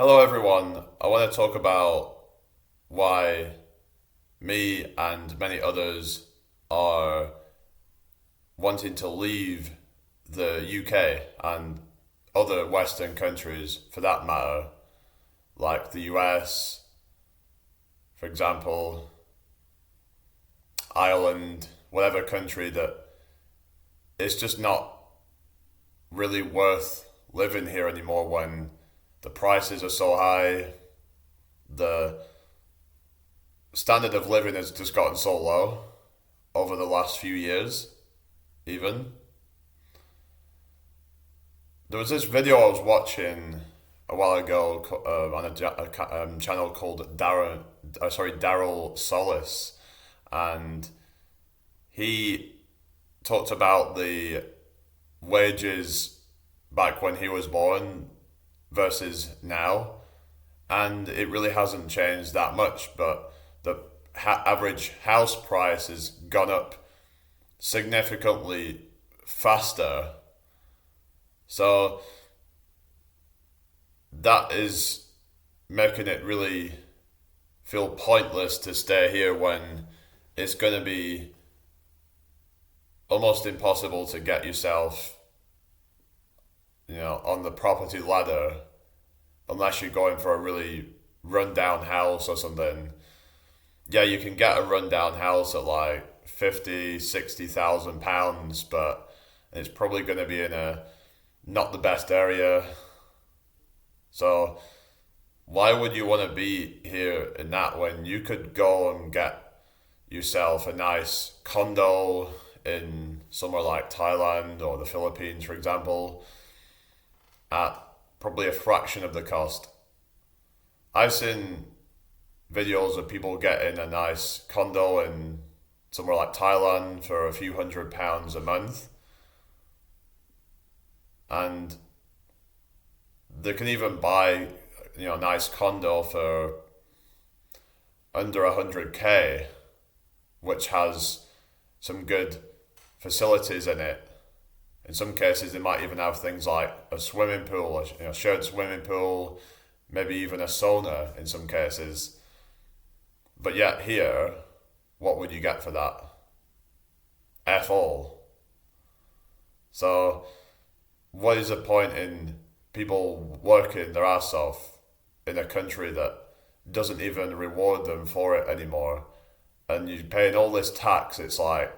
Hello, everyone. I want to talk about why me and many others are wanting to leave the UK and other Western countries for that matter, like the US, for example, Ireland, whatever country that it's just not really worth living here anymore when the prices are so high, the standard of living has just gotten so low over the last few years, even. There was this video I was watching a while ago on a channel called Daryl Solis, and he talked about the wages back when he was born versus now, and it really hasn't changed that much. But the average house price has gone up significantly faster. So that is making it really feel pointless to stay here when it's going to be almost impossible to get yourself, on the property ladder unless you're going for a really rundown house or something. Yeah, you can get a rundown house at like 50, 60,000 pounds, but it's probably going to be in a not the best area. So why would you want to be here in that when you could go and get yourself a nice condo in somewhere like Thailand or the Philippines, for example, at probably a fraction of the cost? I've seen videos of people getting a nice condo in somewhere like Thailand for a few £100 a month, and they can even buy a nice condo for under 100k, which has some good facilities in it. In some cases, they might even have things like a swimming pool, a shared swimming pool, maybe even a sauna in some cases. But yet here, what would you get for that? F all. So what is the point in people working their ass off in a country that doesn't even reward them for it anymore? And you're paying all this tax. It's like,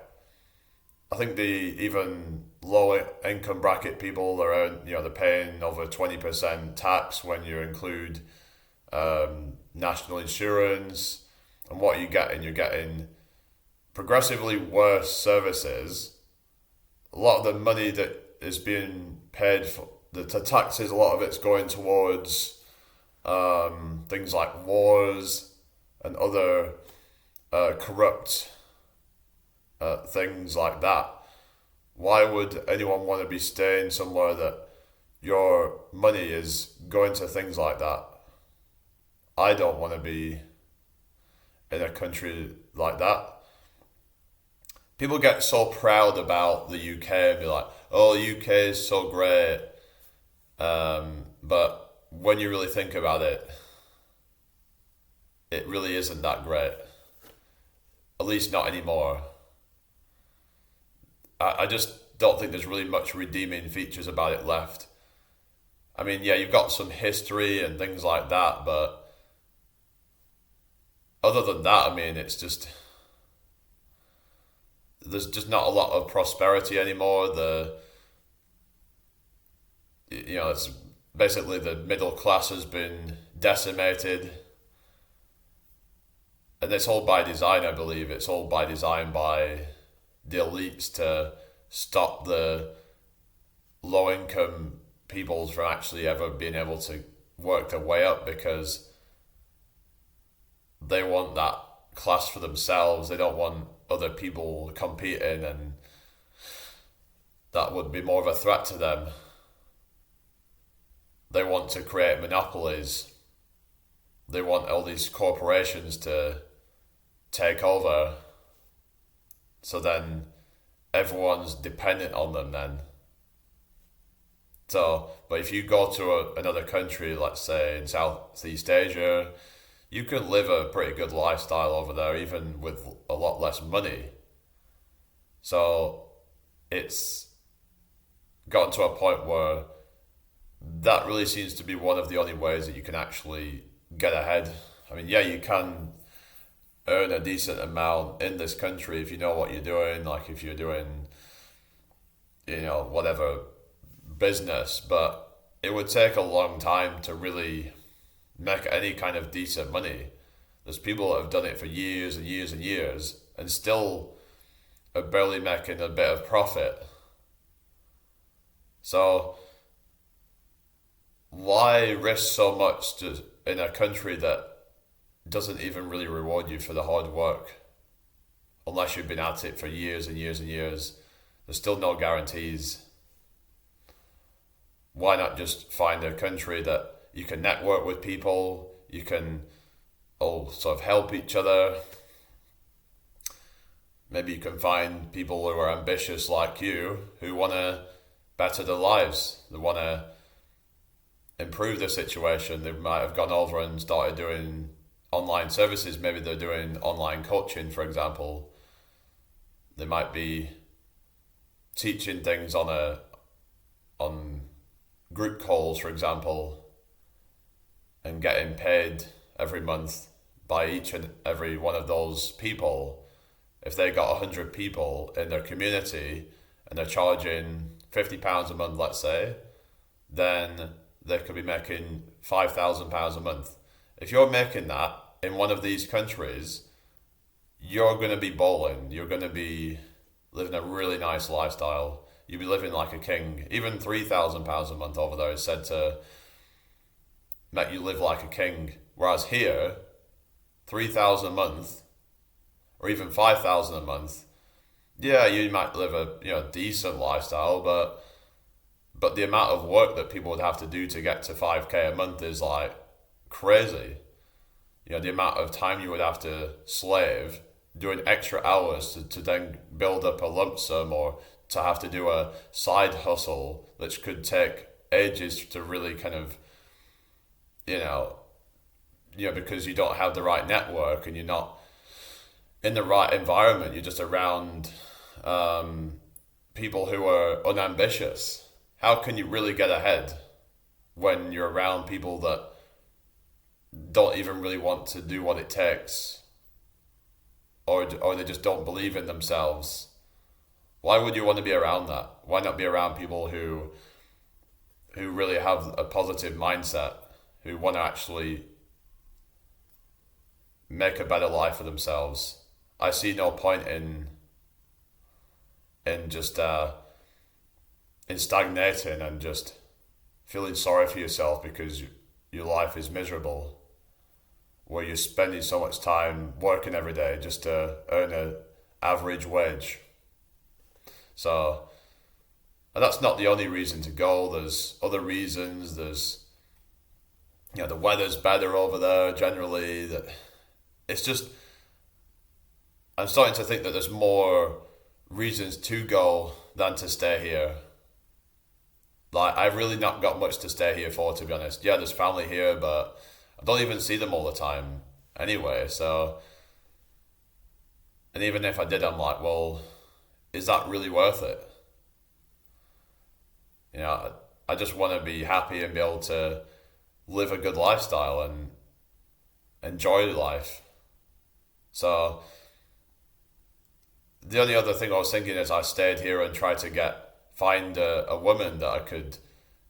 I think the even low income bracket people are they're paying over 20% tax when you include national insurance. And what you're getting progressively worse services. A lot of the money that is being paid for the taxes, a lot of it's going towards things like wars and other corrupt things like that. Why would anyone want to be staying somewhere that your money is going to things like that? I don't want to be in a country like that. People get so proud about the UK and be like, oh, the UK is so great. But when you really think about it, it really isn't that great. At least not anymore. I just don't think there's really much redeeming features about it left. I mean, yeah, you've got some history and things like that, but other than that, I mean, it's just there's just not a lot of prosperity anymore. It's basically the middle class has been decimated, and it's all by design. I believe it's all by design by the elites to stop the low income peoples from actually ever being able to work their way up, because they want that class for themselves. They don't want other people competing, and that would be more of a threat to them. They want to create monopolies. They want all these corporations to take over. So then everyone's dependent on them then So, but if you go to another country, let's say in Southeast Asia, you can live a pretty good lifestyle over there, even with a lot less money. So it's gotten to a point where that really seems to be one of the only ways that you can actually get ahead. I mean, yeah, you can earn a decent amount in this country if you know what you're doing, like if you're doing, whatever business, but it would take a long time to really make any kind of decent money. There's people that have done it for years and years and years and still are barely making a bit of profit. So why risk so much in a country that doesn't even really reward you for the hard work? Unless you've been at it for years and years and years, there's still no guarantees. Why not just find a country that you can network with people, you can all sort of help each other. Maybe you can find people who are ambitious like you, who want to better their lives. They want to improve their situation. They might have gone over and started doing online services. Maybe they're doing online coaching, for example. They might be teaching things on group calls, for example, and getting paid every month by each and every one of those people. If they got 100 people in their community and they're charging £50 a month, let's say, then they could be making £5,000 a month. If you're making that in one of these countries, you're going to be balling. You're going to be living a really nice lifestyle. You'll be living like a king. Even £3,000 a month over there is said to make you live like a king. Whereas here, 3,000 a month, or even 5,000 a month, yeah, you might live a decent lifestyle, but the amount of work that people would have to do to get to 5k a month is like crazy. The amount of time you would have to slave doing extra hours to then build up a lump sum, or to have to do a side hustle that could take ages to really kind of, because you don't have the right network and you're not in the right environment. You're just around people who are unambitious. How can you really get ahead when you're around people that don't even really want to do what it takes, or they just don't believe in themselves? Why would you want to be around that? Why not be around people who really have a positive mindset, who want to actually make a better life for themselves? I see no point in just in stagnating and just feeling sorry for yourself because your life is miserable, where you're spending so much time working every day just to earn an average wage. So, and that's not the only reason to go. There's other reasons. There's, the weather's better over there generally. That it's just, I'm starting to think that there's more reasons to go than to stay here. Like, I've really not got much to stay here for, to be honest. Yeah, there's family here, but I don't even see them all the time anyway. So, and even if I did, I'm like, well, is that really worth it? I just want to be happy and be able to live a good lifestyle and enjoy life. So the only other thing I was thinking is I stayed here and tried to find a woman that I could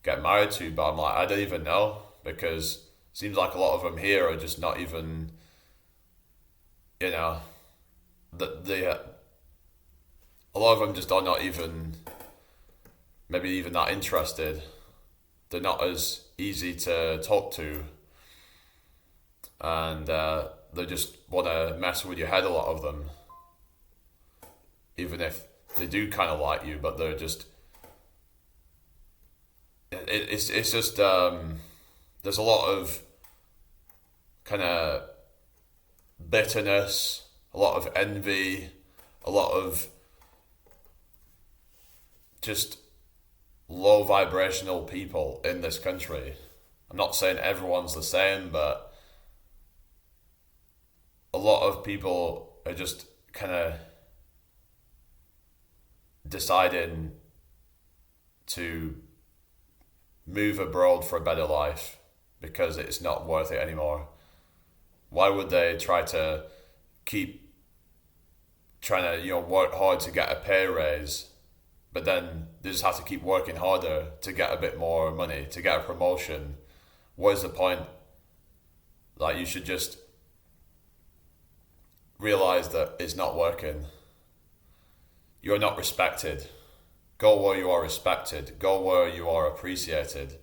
get married to, but I'm like, I don't even know, because it seems like a lot of them here are just not even, a lot of them just are not even, maybe even that interested. They're not as easy to talk to, and they just want to mess with your head, a lot of them. Even if they do kind of like you, but they're just, it's just, there's a lot of kind of bitterness, a lot of envy, a lot of just low vibrational people in this country. I'm not saying everyone's the same, but a lot of people are just kind of deciding to move abroad for a better life because it's not worth it anymore. Why would they try to keep trying to work hard to get a pay raise, but then they just have to keep working harder to get a bit more money, to get a promotion? What is the point? Like, you should just realize that it's not working. You're not respected. Go where you are respected. Go where you are appreciated.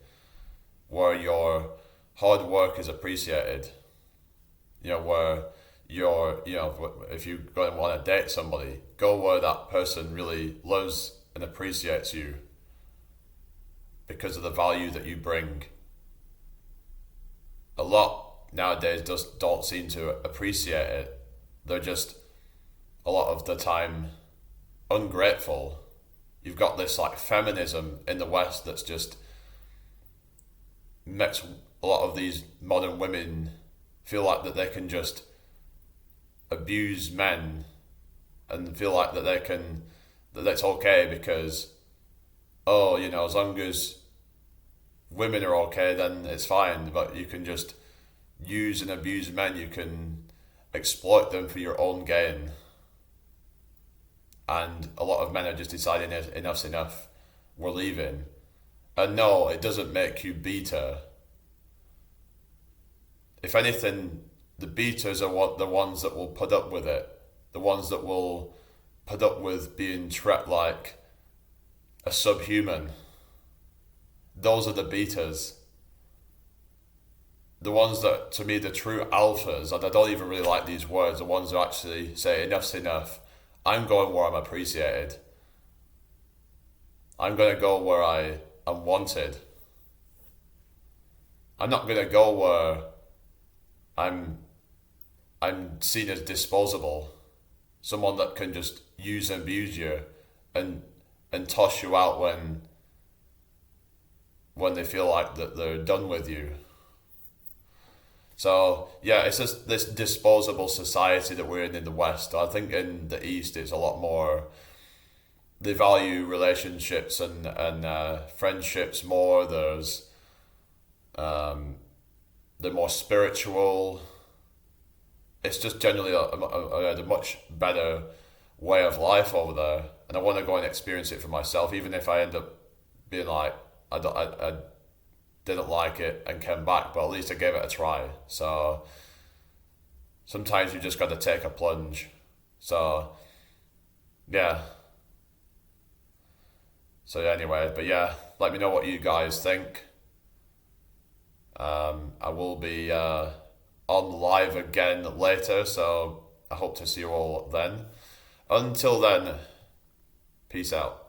Where your hard work is appreciated. Where if you're going to want to date somebody, go where that person really loves and appreciates you because of the value that you bring. A lot nowadays just don't seem to appreciate it. They're just, a lot of the time, ungrateful. You've got this like feminism in the West that's just makes a lot of these modern women feel like that they can just abuse men and feel like that that's okay because, as long as women are okay, then it's fine. But you can just use and abuse men. You can exploit them for your own gain. And a lot of men are just deciding enough's enough, we're leaving. And no, it doesn't make you beater. If anything, the beaters are the ones that will put up with it. The ones that will put up with being treated like a subhuman. Those are the beaters. The ones that, to me, the true alphas, and I don't even really like these words, the ones who actually say enough's enough. I'm going where I'm appreciated. I'm going to go where I am wanted. I'm not going to go where I'm seen as disposable. Someone that can just use and abuse you and toss you out when they feel like that they're done with you. So yeah, it's just this disposable society that we're in the West. I think in the East it's a lot more, they value relationships and friendships more. They're more spiritual. It's just generally a much better way of life over there, and I want to go and experience it for myself, even if I end up being like I didn't like it and came back, but at least I gave it a try. So sometimes you just got to take a plunge. So yeah. So yeah, anyway, but yeah, let me know what you guys think. I will be on live again later, so I hope to see you all then. Until then, peace out.